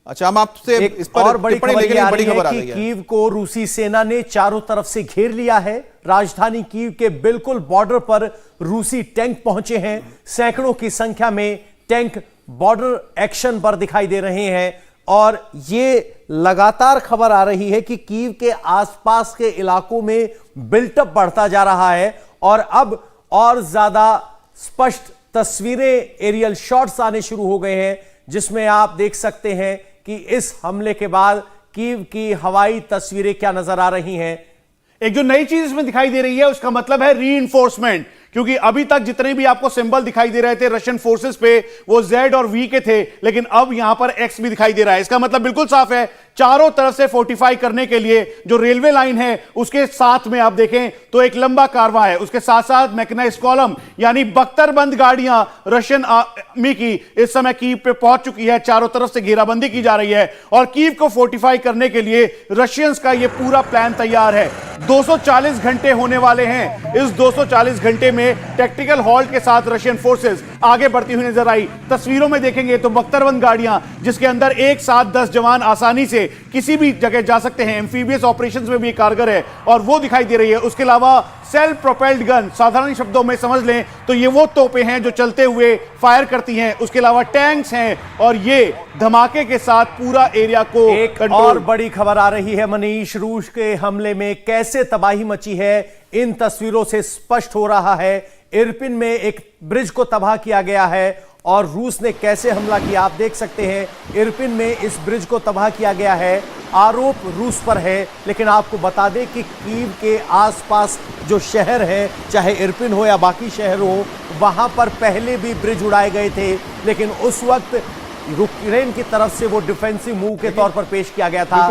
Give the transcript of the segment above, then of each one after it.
अच्छा, हम आपसे इस पर और बड़ी खबर ये आ रही है कि गई है। कीव को रूसी सेना ने चारों तरफ से घेर लिया है। राजधानी कीव के बिल्कुल बॉर्डर पर रूसी टैंक पहुंचे हैं। सैकड़ों की संख्या में टैंक बॉर्डर एक्शन पर दिखाई दे रहे हैं और ये लगातार खबर आ रही है कि कीव के आसपास के इलाकों में बिल्टअप बढ़ता जा रहा है और अब और ज्यादा स्पष्ट तस्वीरें, एरियल शॉट्स आने शुरू हो गए हैं, जिसमें आप देख सकते हैं कि इस हमले के बाद कीव की हवाई तस्वीरें क्या नजर आ रही हैं। एक जो नई चीज इसमें दिखाई दे रही है उसका मतलब है रीइंफोर्समेंट, क्योंकि अभी तक जितने भी आपको सिंबल दिखाई दे रहे थे रशियन फोर्सेस पे वो Z और V के थे, लेकिन अब यहां पर X भी दिखाई दे रहा है। इसका मतलब बिल्कुल साफ है, चारों तरफ से फोर्टिफाई करने के लिए जो रेलवे लाइन है उसके साथ में आप देखें तो एक लंबा कारवां है, उसके साथ साथ मैकेनाइज्ड कॉलम यानी बख्तरबंद गाड़ियां रशियन आर्मी की इस समय कीव पे पहुंच चुकी है। चारों तरफ से घेराबंदी की जा रही है और कीव को फोर्टिफाई करने के लिए रशियंस का यह पूरा प्लान तैयार है। 240 घंटे होने वाले हैं। इस 240 घंटे में टैक्टिकल हॉल्ट के साथ रशियन फोर्सेस आगे बढ़ती हुई नजर आई। तस्वीरों में देखेंगे तो बख्तरबंद गाड़ियां जिसके अंदर एक साथ 10 जवान आसानी से किसी भी जगह जा सकते हैं, एम्फीबियस ऑपरेशंस में भी कारगर है और वो दिखाई दे रही है। उसके अलावा सेल्फ प्रोपेल्ड गन, साधारण शब्दों में समझ लें तो ये वो तोपें हैं जो चलते हुए फायर करती हैं। उसके अलावा टैंक्स हैं और ये धमाके के साथ पूरा एरिया को एक और बड़ी खबर आ रही है मनीष, रूस के हमले में कैसे तबाही मची है इन तस्वीरों से स्पष्ट हो रहा है। इरपिन में एक ब्रिज को तबाह किया गया है और रूस ने कैसे हमला किया आप देख सकते हैं। इरपिन में इस ब्रिज को तबाह किया गया है, आरोप रूस पर है, लेकिन आपको बता दें कि कीव के आसपास जो शहर है, चाहे इरपिन हो या बाकी शहर हो, वहां पर पहले भी ब्रिज उड़ाए गए थे, लेकिन उस वक्त यूक्रेन की तरफ से वो डिफेंसिव मूव के तौर पर पेश किया गया था।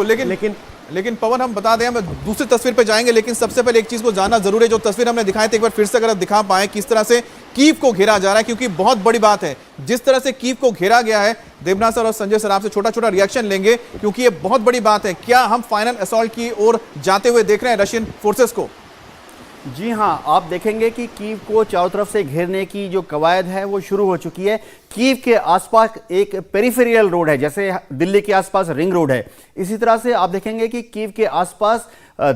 लेकिन पवन, हम बता दें, हम दूसरी तस्वीर पे जाएंगे, लेकिन सबसे पहले एक चीज को जानना जरूरी है। जो तस्वीर हमने दिखाई थी एक बार फिर से अगर आप दिखा पाए किस तरह से कीव को घेरा जा रहा है, क्योंकि बहुत बड़ी बात है जिस तरह से कीव को घेरा गया है। देवनाथ सर और संजय सर आपसे छोटा छोटा रिएक्शन लेंगे, क्योंकि ये बहुत बड़ी बात है। क्या हम फाइनल असॉल्ट की ओर जाते हुए देख रहे हैं रशियन फोर्सेस को? जी हाँ, आप देखेंगे कि कीव को चारों तरफ से घेरने की जो कवायद है वो शुरू हो चुकी है। कीव के आसपास एक पेरिफेरियल रोड है, जैसे दिल्ली के आसपास रिंग रोड है, इसी तरह से आप देखेंगे कि कीव के आसपास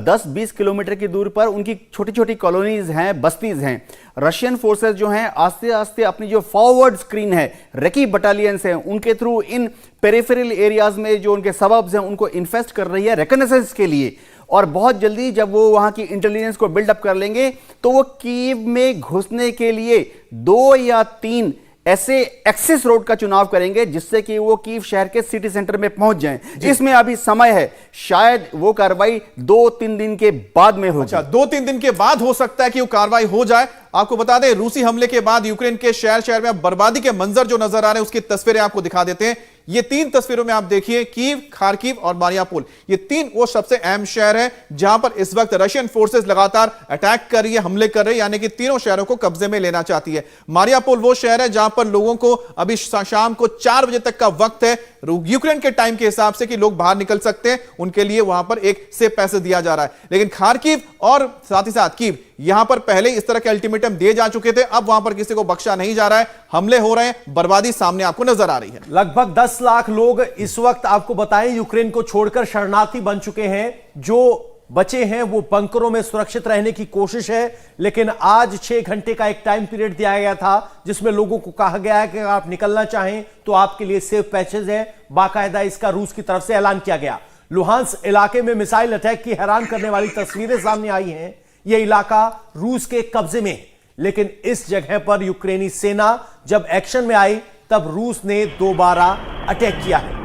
10-20 किलोमीटर की दूर पर उनकी छोटी छोटी कॉलोनीज हैं, बस्तीज हैं। रशियन फोर्सेस जो हैं आस्ते आस्ते अपनी जो फॉरवर्ड स्क्रीन है, रेकी बटालियंस हैं, उनके थ्रू इन पेरिफेरल एरियाज में जो उनके सबब्स हैं उनको इन्फेस्ट कर रही है रिकनेसेंस के लिए। और बहुत जल्दी जब वो वहां की इंटेलिजेंस को बिल्डअप कर लेंगे तो वो कीव में घुसने के लिए 2 या 3 ऐसे एक्सेस रोड का चुनाव करेंगे जिससे कि वो कीव शहर के सिटी सेंटर में पहुंच जाएं। इसमें अभी समय है, शायद वो कार्रवाई 2-3 दिन के बाद में हो। अच्छा, 2-3 दिन के बाद हो सकता है कि वो कार्रवाई हो जाए। आपको बता दें, रूसी हमले के बाद यूक्रेन के शहर शहर में बर्बादी के मंजर जो नजर आ रहे हैं उसकी तस्वीरें आपको दिखा देते हैं। ये 3 तस्वीरों में आप देखिए, कीव, खार्किव और मारियापोल, ये 3 वो सबसे अहम शहर है जहां पर इस वक्त रशियन फोर्सेस लगातार अटैक कर रही है, हमले कर रही है, यानी कि तीनों शहरों को कब्जे में लेना चाहती है। मारियापोल वो शहर है जहां पर लोगों को अभी शाम को 4 बजे तक का वक्त है यूक्रेन के टाइम के हिसाब से कि लोग बाहर निकल सकते हैं, उनके लिए वहां पर एक सेफ पैसेज दिया जा रहा है। लेकिन खार्किव और साथ ही साथ कीव, यहां पर पहले इस तरह के अल्टीमेटम दिए जा चुके थे, अब वहां पर किसी को बख्शा नहीं जा रहा है। हमले हो रहे हैं, बर्बादी सामने आपको नजर आ रही है। लगभग 10 लाख लोग इस वक्त आपको बताएं यूक्रेन को छोड़कर शरणार्थी बन चुके हैं। जो बचे हैं वो बंकरों में सुरक्षित रहने की कोशिश है, लेकिन आज 6 घंटे का एक टाइम पीरियड दिया गया था जिसमें लोगों को कहा गया है कि अगर आप निकलना चाहें तो आपके लिए सेफ पैसेज है। बाकायदा इसका रूस की तरफ से ऐलान किया गया। लुहांस्क इलाके में मिसाइल अटैक की हैरान करने वाली तस्वीरें सामने आई हैं। यह इलाका रूस के कब्जे में, लेकिन इस जगह पर यूक्रेनी सेना जब एक्शन में आई तब रूस ने दोबारा अटैक किया है।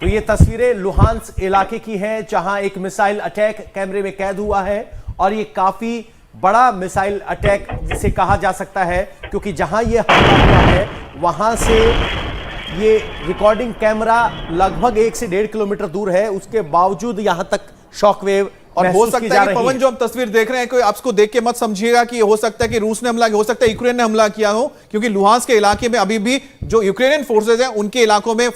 तो ये तस्वीरें लुहांस्क इलाके की हैं जहां एक मिसाइल अटैक कैमरे में कैद हुआ है और ये काफी बड़ा मिसाइल अटैक जिसे कहा जा सकता है, क्योंकि जहां ये हमला हुआ है वहां से ये रिकॉर्डिंग कैमरा लगभग 1 से 1.5 किलोमीटर दूर है, उसके बावजूद यहां तक शॉकवेव और हो सकता है कि पवन जो हम तस्वीर देख रहे हैं, कोई आपको देख के मत समझिएगा कि हो सकता है कि रूस ने हमला किया, हो सकता है यूक्रेन ने हमला किया हो, क्योंकि लुहांस्क के इलाके में अभी भी जो यूक्रेनियन फोर्सेज हैं उनके इलाकों में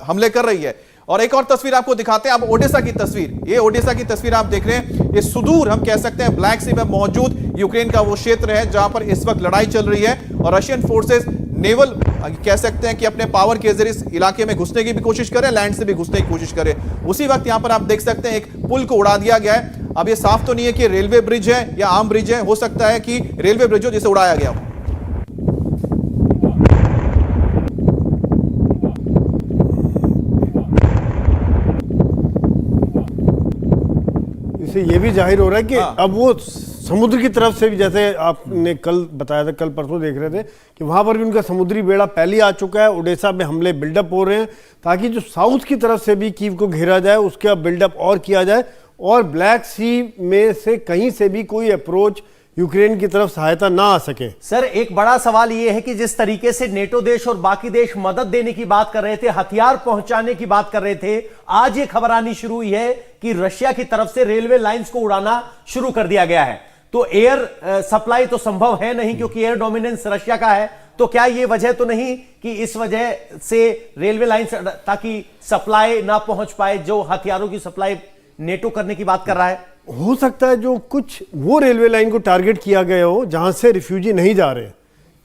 हमले कर रही है। और एक और तस्वीर आपको दिखाते हैं, आप ओडेसा की तस्वीर, ये ओडेसा की तस्वीर आप देख रहे हैं। ये सुदूर हम कह सकते हैं ब्लैक सी में मौजूद यूक्रेन का वो क्षेत्र है जहां पर इस वक्त लड़ाई चल रही है और रशियन फोर्सेस नेवल कह सकते हैं कि अपने पावर के जरिए इस इलाके में घुसने की भी कोशिश करे, लैंड से भी घुसने की कोशिश करे। उसी वक्त यहां पर आप देख सकते हैं एक पुल को उड़ा दिया गया है। अब ये साफ तो नहीं है कि रेलवे ब्रिज है या आम ब्रिज है, हो सकता है कि रेलवे ब्रिज हो जिसे उड़ाया गया हो। इससे ये भी जाहिर हो रहा है कि अब वो समुद्र की तरफ से भी, जैसे आपने कल बताया था, कल परसों देख रहे थे कि वहां पर भी उनका समुद्री बेड़ा पहले आ चुका है। ओडेसा में हमले बिल्डअप हो रहे हैं ताकि जो साउथ की तरफ से भी कीव को घेरा जाए, उसका बिल्डअप और किया जाए और ब्लैक सी में से कहीं से भी कोई अप्रोच यूक्रेन की तरफ सहायता ना आ सके। सर, एक बड़ा सवाल यह है कि जिस तरीके से नेटो देश और बाकी देश मदद देने की बात कर रहे थे, हथियार पहुंचाने की बात कर रहे थे, आज ये खबर आनी शुरू हुई है कि रशिया की तरफ से रेलवे लाइंस को उड़ाना शुरू कर दिया गया है। तो एयर सप्लाई तो संभव है नहीं क्योंकि एयर डोमिनेंस रशिया का है। तो क्या ये वजह तो नहीं कि इस वजह से रेलवे लाइंस ताकि सप्लाई ना पहुंच पाए, जो हथियारों की सप्लाई नेटो करने की बात कर रहा है? हो सकता है जो कुछ वो रेलवे लाइन को टारगेट किया गया हो जहां से रिफ्यूजी नहीं जा रहे,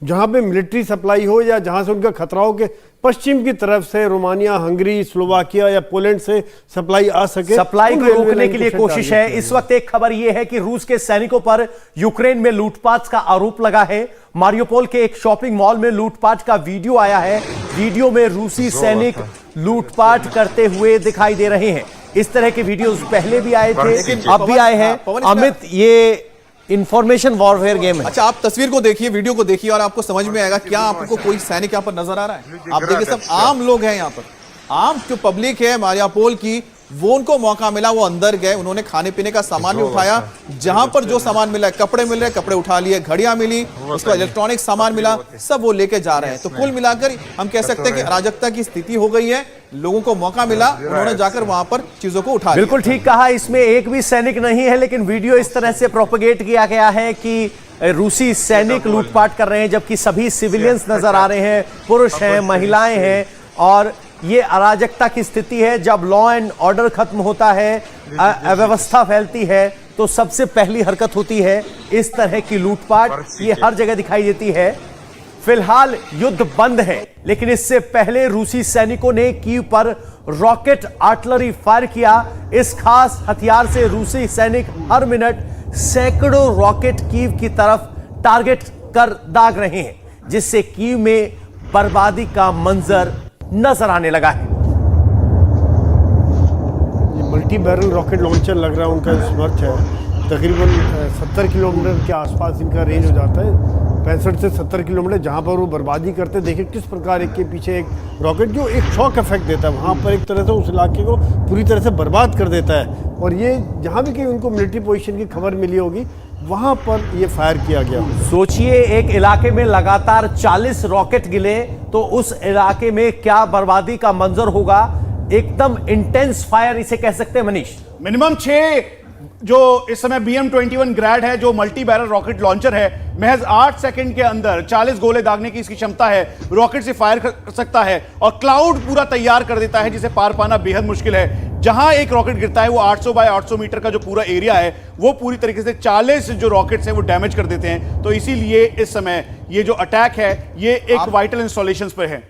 जहां पे मिलिट्री सप्लाई हो या जहां से उनका खतरा हो कि पश्चिम की तरफ से रोमानिया, हंगरी, स्लोवाकिया या पोलैंड से सप्लाई आ सके, सप्लाई को रोकने के लिए कोशिश है। इस वक्त एक खबर यह है कि रूस के सैनिकों पर यूक्रेन में लूटपाट का आरोप लगा है। मारियोपोल के एक शॉपिंग मॉल में लूटपाट का वीडियो आया है। वीडियो में रूसी सैनिक लूटपाट करते हुए दिखाई दे रहे हैं। इस तरह के वीडियोस पहले भी आए थे, अब भी आए हैं। अमित, ये इंफॉर्मेशन वॉरफेयर गेम है। अच्छा, आप तस्वीर को देखिए, वीडियो को देखिए और आपको समझ में आएगा। क्या आपको कोई सैनिक यहाँ पर नजर आ रहा है? आप देखिए, सब आम लोग हैं यहाँ पर, आम जो पब्लिक है मारियोपोल की, वो उनको मौका मिला, वो अंदर गए, उन्होंने खाने पीने का सामान भी उठाया। जहां पर जो सामान मिला, कपड़े मिल रहे, कपड़े उठा लिए, घड़ियां मिली, उसका इलेक्ट्रॉनिक सामान मिला, सब वो लेके जा रहे हैं। तो कुल मिलाकर हम कह सकते हैं कि अराजकता की स्थिति हो गई है। लोगों को मौका मिला, उन्होंने जाकर वहां पर चीजों को उठा लिया। बिल्कुल ठीक कहा, इसमें एक भी सैनिक नहीं है, लेकिन वीडियो इस तरह से प्रोपेगेट किया गया है कि रूसी सैनिक लूटपाट कर रहे हैं, जबकि सभी सिविलियंस नजर आ रहे हैं, पुरुष हैं, महिलाएं हैं। और ये अराजकता की स्थिति है। जब लॉ एंड ऑर्डर खत्म होता है, अव्यवस्था फैलती है, तो सबसे पहली हरकत होती है इस तरह की लूटपाट। ये हर जगह दिखाई देती है। फिलहाल युद्ध बंद है, लेकिन इससे पहले रूसी सैनिकों ने कीव पर रॉकेट आर्टिलरी फायर किया। इस खास हथियार से रूसी सैनिक हर मिनट सैकड़ों रॉकेट कीव की तरफ टारगेट कर दाग रहे हैं, जिससे कीव में बर्बादी का मंजर नजर आने लगा है। ये मल्टी बैरल रॉकेट लॉन्चर लग रहा है, उनका स्मर्च है। तकरीबन 70 किलोमीटर के आसपास इनका रेंज हो जाता है, 65 से 70 किलोमीटर, जहां पर वो बर्बादी करते। देखिए किस प्रकार एक के पीछे एक रॉकेट जो एक शॉक इफेक्ट देता है, वहां पर एक तरह से उस इलाके को पूरी तरह से बर्बाद कर देता है। और ये जहां भी कहीं उनको मिलिट्री पोजीशन की खबर मिली होगी, वहां पर ये फायर किया गया। सोचिए, एक इलाके में लगातार 40 रॉकेट गिले तो उस इलाके में क्या बर्बादी का मंजर होगा। एकदम इंटेंस फायर इसे कह सकते हैं मनीष। मिनिमम 6 जो इस समय BM-21 ग्रैड है, जो मल्टी बैरल रॉकेट लॉन्चर है, महज 8 सेकंड के अंदर 40 गोले दागने की इसकी क्षमता है। रॉकेट से फायर कर सकता है और क्लाउड पूरा तैयार कर देता है, जिसे पार पाना बेहद मुश्किल है। जहां एक रॉकेट गिरता है, वो 800 बाय 800 मीटर का जो पूरा एरिया है, वो पूरी तरीके से 40 जो रॉकेट्स हैं वो डैमेज कर देते हैं। तो इसीलिए इस समय ये जो अटैक है, ये एक वाइटल इंस्टॉलेशंस पर है।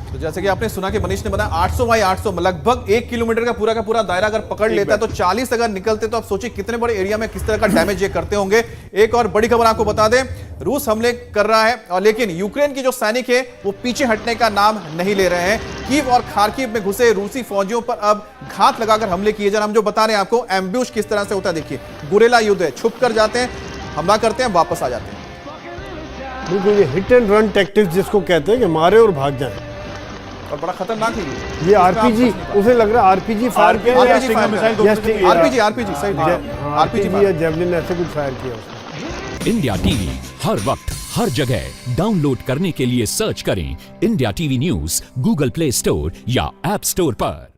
तो जैसे कि आपने सुना कि मनीष ने बताया 800 बाई 800, लगभग 1 किलोमीटर का पूरा दायरा अगर पकड़ लेता है, तो 40 अगर निकलते तो आप सोचिए कितने बड़े एरिया में किस तरह का डैमेज ये करते होंगे। एक और बड़ी खबर आपको बता दें, रूस हमले कर रहा है, और लेकिन यूक्रेन के जो सैनिक है वो पीछे हटने का नाम नहीं ले रहे हैं। कीव और खार्किव में घुसे रूसी फौजियों पर अब घात लगाकर हमले किए जा रहे हैं। हम जो बता रहे हैं आपको, एम्ब्यूश किस तरह से होता है देखिए। गुरेला युद्ध है, छुप कर जाते हैं, हमला करते हैं, वापस आ जाते हैं। बिल्कुल, ये हिट एंड रन टैक्टिक्स जिसको कहते हैं, कि मारे और भाग जाए। और बड़ा खतरनाक है ये आरपीजी, उसे लग रहा है आरपीजी फायर किया, आरपीजी सही, आरपीजी या जेवलिन ऐसे कुछ फायर किया उसने। इंडिया टीवी हर वक्त हर जगह डाउनलोड करने के लिए सर्च करें India TV news Google play store या ऐप स्टोर पर।